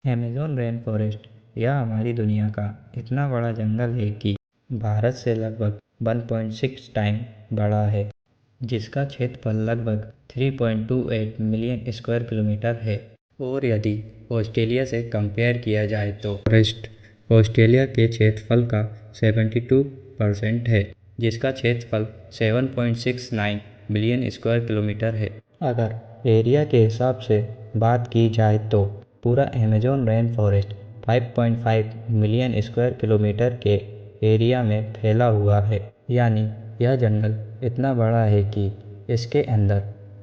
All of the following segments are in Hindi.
अमेज़न रेन फॉरेस्ट यह हमारी दुनिया का इतना बड़ा जंगल है कि भारत से लगभग 1.6 टाइम बड़ा है, जिसका क्षेत्रफल लगभग 3.28 मिलियन स्क्वायर किलोमीटर है। और यदि ऑस्ट्रेलिया से कंपेयर किया जाए तो फॉरेस्ट ऑस्ट्रेलिया के क्षेत्रफल का 72% है, जिसका क्षेत्रफल 7.69 मिलियन स्क्वायर किलोमीटर है। अगर एरिया के हिसाब से बात की जाए तो पूरा Amazon rain forest 5.5 million square kilometre के एरिया में फैला हुआ है। यानी यह जंगल इतना बड़ा है कि इसके अंदर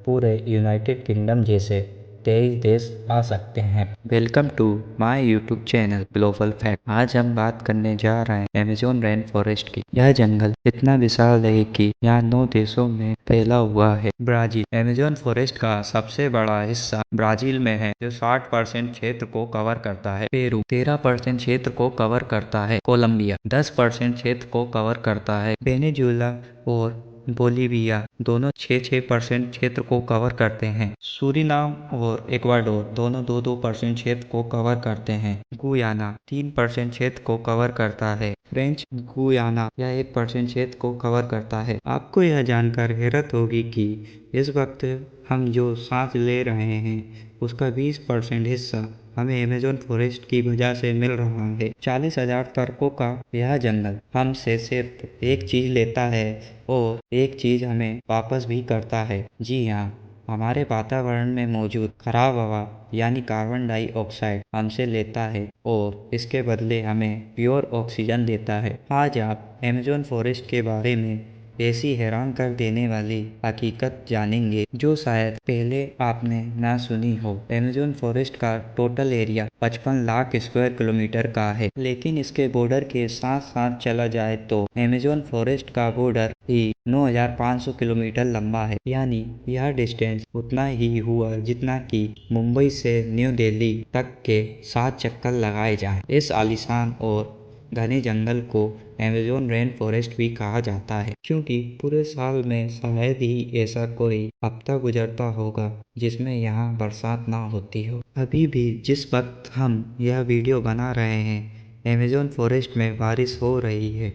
पूरे यूनाइटेड किंगडम जैसे 23 देश आ सकते हैं। Welcome to my YouTube channel Global Fact. आज हम बात करने जा रहे हैं अमेज़न रेन फॉरेस्ट की। यह जंगल इतना विशाल है कि यहाँ 9 देशों में फैला हुआ है। ब्राज़ील अमेज़न फॉरेस्ट का सबसे बड़ा हिस्सा ब्राज़ील में है, जो 60% क्षेत्र को कवर करता है। पेरू 13% क्षेत्र को कवर करता है। कोलंबिया 10% क्षेत्र को कवर करता है। वेनेजुएला और बोलीविया दोनों 6% क्षेत्र को कवर करते हैं। सूरीनाम और इक्वाडोर दोनों 2% क्षेत्र को कवर करते हैं। गुयाना 3% क्षेत्र को कवर करता है। फ्रेंच गुयाना यह 1% क्षेत्र को कवर करता है। आपको यह जानकर हैरत होगी कि इस वक्त हम जो सांस ले रहे हैं उसका 20% हिस्सा हमें अमेज़न फॉरेस्ट की वजह से मिल रहा है। 40,000 तर्कों का यह जंगल हमसे सिर्फ एक चीज लेता है और एक चीज हमें वापस भी करता है। जी हाँ, हमारे वातावरण में मौजूद खराब हवा यानी कार्बन डाइऑक्साइड हमसे लेता है और इसके बदले हमें प्योर ऑक्सीजन देता है। आज आप अमेज़न फॉरेस्ट के बारे में ऐसी हैरान कर देने वाली हकीकत जानेंगे जो शायद पहले आपने ना सुनी हो। अमेज़न फॉरेस्ट का total area 55 lakh square kilometre का है, लेकिन इसके बॉर्डर के साथ साथ चला जाए तो अमेज़न फॉरेस्ट का बॉर्डर ही 9,500 किलोमीटर लंबा है। यानी यह डिस्टेंस उतना ही हुआ जितना कि मुंबई से न्यू दिल्ली तक के 7 चक्कर लगाए जाएं। इस आलीशान और घने जंगल को अमेज़न रेन फॉरेस्ट भी कहा जाता है, क्योंकि पूरे साल में शायद ही ऐसा कोई हफ्ता गुजरता होगा जिसमें यहाँ बरसात ना होती हो। अभी भी जिस वक्त हम यह वीडियो बना रहे हैं अमेज़न फॉरेस्ट में बारिश हो रही है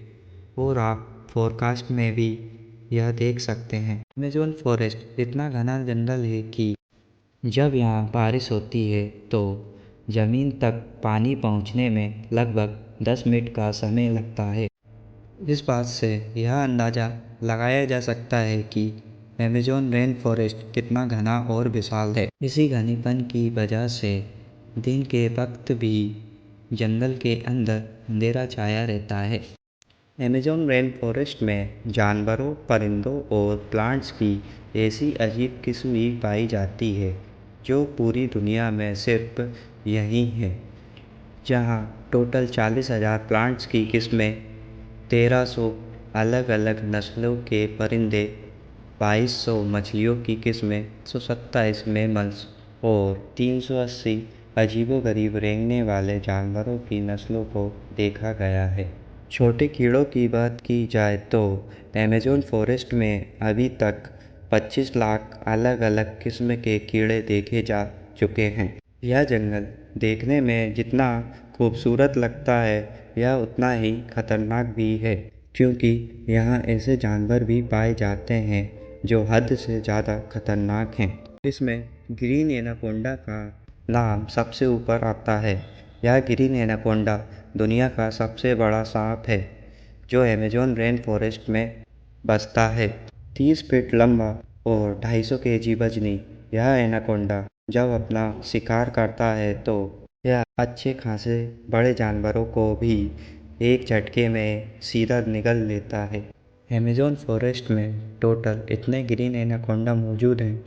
और आप फोरकास्ट में भी यह देख सकते हैं। अमेज़न फॉरेस्ट इतना घना जंगल है कि जब यहाँ बारिश होती है तो ज़मीन तक पानी पहुँचने में लगभग 10 मिनट का समय लगता है। इस बात से यह अंदाज़ा लगाया जा सकता है कि अमेज़न रेन फॉरेस्ट कितना घना और विशाल है। इसी घनेपन की वजह से दिन के वक्त भी जंगल के अंदर अंधेरा छाया रहता है। अमेज़न रेन फॉरेस्ट में जानवरों, परिंदों और प्लांट्स की ऐसी अजीब किस्म भी पाई जाती है जो पूरी दुनिया में सिर्फ यहीं है। जहाँ टोटल 40,000 प्लांट्स की किस्में, 1300 अलग अलग नस्लों के परिंदे, 2200 मछलियों की किस्में, 127 मैमल्स और 380 अजीबोगरीब रेंगने वाले जानवरों की नस्लों को देखा गया है। छोटे कीड़ों की बात की जाए तो अमेज़न फॉरेस्ट में अभी तक 25 लाख अलग अलग किस्म के कीड़े देखे जा चुके हैं। यह जंगल देखने में जितना खूबसूरत लगता है यह उतना ही खतरनाक भी है, क्योंकि यहाँ ऐसे जानवर भी पाए जाते हैं जो हद से ज़्यादा खतरनाक हैं। इसमें ग्रीन एनाकोंडा का नाम सबसे ऊपर आता है। यह ग्रीन एनाकोंडा दुनिया का सबसे बड़ा सांप है जो अमेज़न रेन फॉरेस्ट में बसता है। 30 फीट लंबा और 250 केजी वजनी यह एनाकोंडा जब अपना शिकार करता है तो यह अच्छे खासे बड़े जानवरों को भी एक झटके में सीधा निगल लेता है। अमेज़न फॉरेस्ट में टोटल इतने ग्रीन एनाकोंडा मौजूद हैं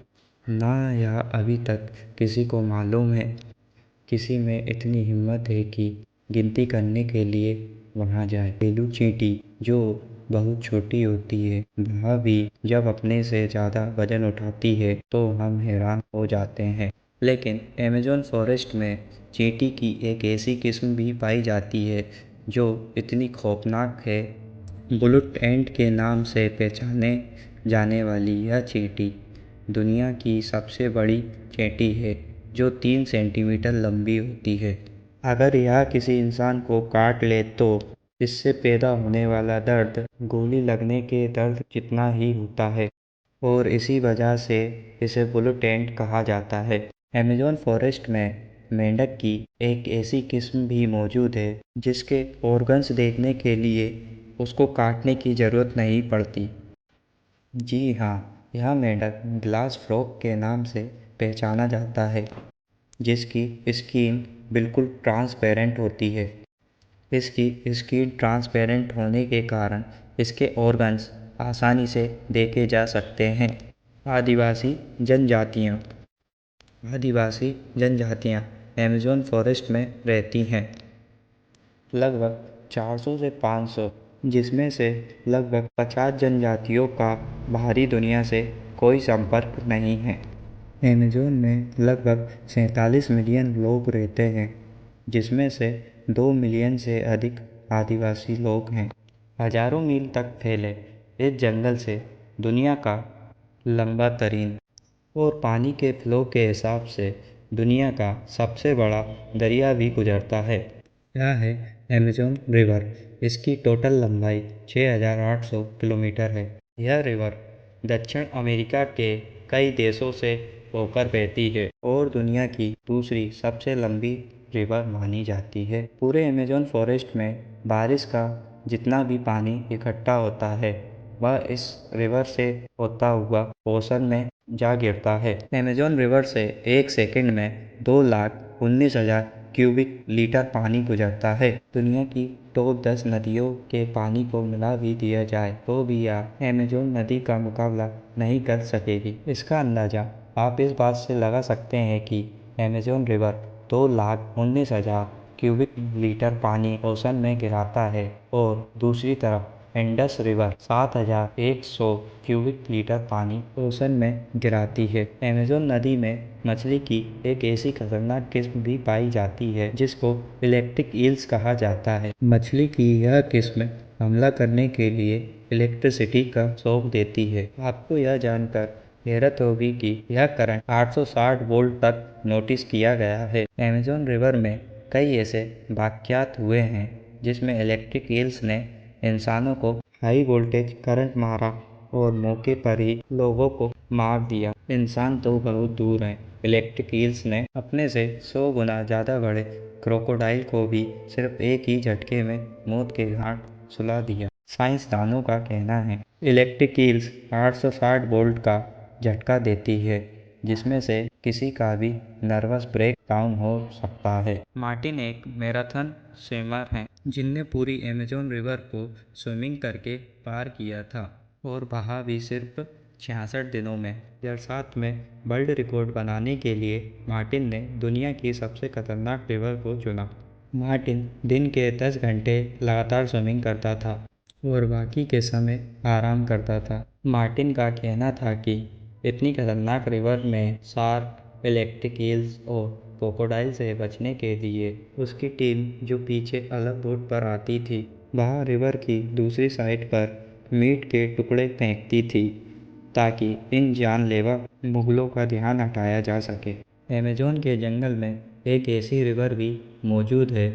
ना यह अभी तक किसी को मालूम है। किसी में इतनी हिम्मत है कि गिनती करने के लिए वहाँ जाए। घरेलू चींटी जो बहुत छोटी होती है वह भी जब अपने से ज़्यादा वजन उठाती है तो हम हैरान हो जाते हैं। लेकिन अमेज़न फॉरेस्ट में चींटी की एक ऐसी किस्म भी पाई जाती है जो इतनी खौफनाक है। बुलेट एंट के नाम से पहचाने जाने वाली यह चींटी दुनिया की सबसे बड़ी चींटी है जो 3 सेंटीमीटर लंबी होती है। अगर यह किसी इंसान को काट ले तो इससे पैदा होने वाला दर्द गोली लगने के दर्द जितना ही होता है और इसी वजह से इसे बुलेट एंट कहा जाता है। अमेज़न फॉरेस्ट में मेंढक की एक ऐसी किस्म भी मौजूद है जिसके ऑर्गन्स देखने के लिए उसको काटने की ज़रूरत नहीं पड़ती। जी हाँ, यह मेंढक ग्लास फ्रॉग के नाम से पहचाना जाता है, जिसकी स्किन बिल्कुल ट्रांसपेरेंट होती है। इसकी स्किन ट्रांसपेरेंट होने के कारण इसके ऑर्गन्स आसानी से देखे जा सकते हैं। आदिवासी जनजातियाँ आदिवासी जनजातियाँ अमेज़न फॉरेस्ट में रहती हैं, लगभग 400 से 500, जिसमें से लगभग 50 जनजातियों का बाहरी दुनिया से कोई संपर्क नहीं है। अमेज़न में लगभग 47 मिलियन लोग रहते हैं, जिसमें से 2 मिलियन से अधिक आदिवासी लोग हैं। हजारों मील तक फैले इस जंगल से दुनिया का लंबा तरीन और पानी के फ्लो के हिसाब से दुनिया का सबसे बड़ा दरिया भी गुजरता है। यह है अमेज़न रिवर। इसकी टोटल लंबाई 6,800 किलोमीटर है। यह रिवर दक्षिण अमेरिका के कई देशों से होकर बहती है और दुनिया की दूसरी सबसे लंबी रिवर मानी जाती है। पूरे अमेज़न फॉरेस्ट में बारिश का जितना भी पानी इकट्ठा होता है वह इस रिवर से होता हुआ ओशन में जा गिरता है। अमेज़न रिवर से एक सेकंड में 2,19,000 क्यूबिक लीटर पानी गुजरता है। दुनिया की टॉप 10 नदियों के पानी को मिला भी दिया जाए तो भी यह अमेज़न नदी का मुकाबला नहीं कर सकेगी। इसका अंदाजा आप इस बात से लगा सकते हैं कि अमेज़न रिवर 2,19,000 क्यूबिक लीटर पानी ओशन में गिराता है और दूसरी तरफ इंडस रिवर 7,100 क्यूबिक लीटर पानी ओशन में गिराती है। अमेज़न नदी में मछली की एक ऐसी खतरनाक किस्म भी पाई जाती है जिसको इलेक्ट्रिक ईल्स कहा जाता है। मछली की यह किस्म हमला करने के लिए इलेक्ट्रिसिटी का शॉक देती है। आपको यह जानकर हैरत होगी कि यह करंट 860 वोल्ट तक नोटिस किया गया है। अमेज़न रिवर में कई ऐसे वाक़यात हुए हैं जिसमें इलेक्ट्रिक ईल्स ने इंसानों को हाई वोल्टेज करंट मारा और मौके पर ही लोगों को मार दिया। इंसान तो बहुत दूर हैं, इलेक्ट्रिक ईल्स ने अपने से 100 गुना ज़्यादा बड़े क्रोकोडाइल को भी सिर्फ एक ही झटके में मौत के घाट सुला दिया। साइंसदानों का कहना है इलेक्ट्रिक ईल्स 860 वोल्ट का झटका देती है जिसमें से किसी का भी नर्वस ब्रेक डाउन हो सकता है। मार्टिन एक मैराथन स्विमर हैं जिनने पूरी अमेज़न रिवर को स्विमिंग करके पार किया था और बहा भी सिर्फ 66 दिनों में। 2007 में वर्ल्ड रिकॉर्ड बनाने के लिए मार्टिन ने दुनिया की सबसे खतरनाक रिवर को चुना। मार्टिन दिन के 10 घंटे लगातार स्विमिंग करता था और बाकी के समय आराम करता था। मार्टिन का कहना था कि इतनी खतरनाक रिवर में शार्क, इलेक्ट्रिक ईल्स और क्रोकोडाइल से बचने के लिए उसकी टीम जो पीछे अलग बोट पर आती थी वह रिवर की दूसरी साइड पर मीट के टुकड़े फेंकती थी ताकि इन जानलेवा मुगलों का ध्यान हटाया जा सके। अमेज़न के जंगल में एक ऐसी रिवर भी मौजूद है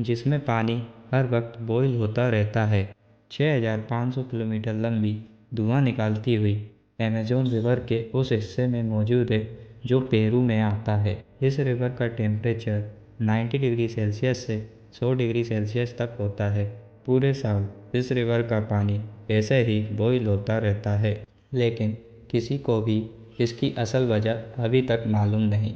जिसमें पानी हर वक्त बॉयल होता रहता है। 6,500 किलोमीटर लंबी धुआं निकालती हुई अमेज़न रिवर के उस हिस्से में मौजूद है जो पेरू में आता है। इस रिवर का टेम्परेचर 90 डिग्री सेल्सियस से 100 डिग्री सेल्सियस तक होता है। पूरे साल इस रिवर का पानी ऐसे ही बॉयल होता रहता है, लेकिन किसी को भी इसकी असल वजह अभी तक मालूम नहीं।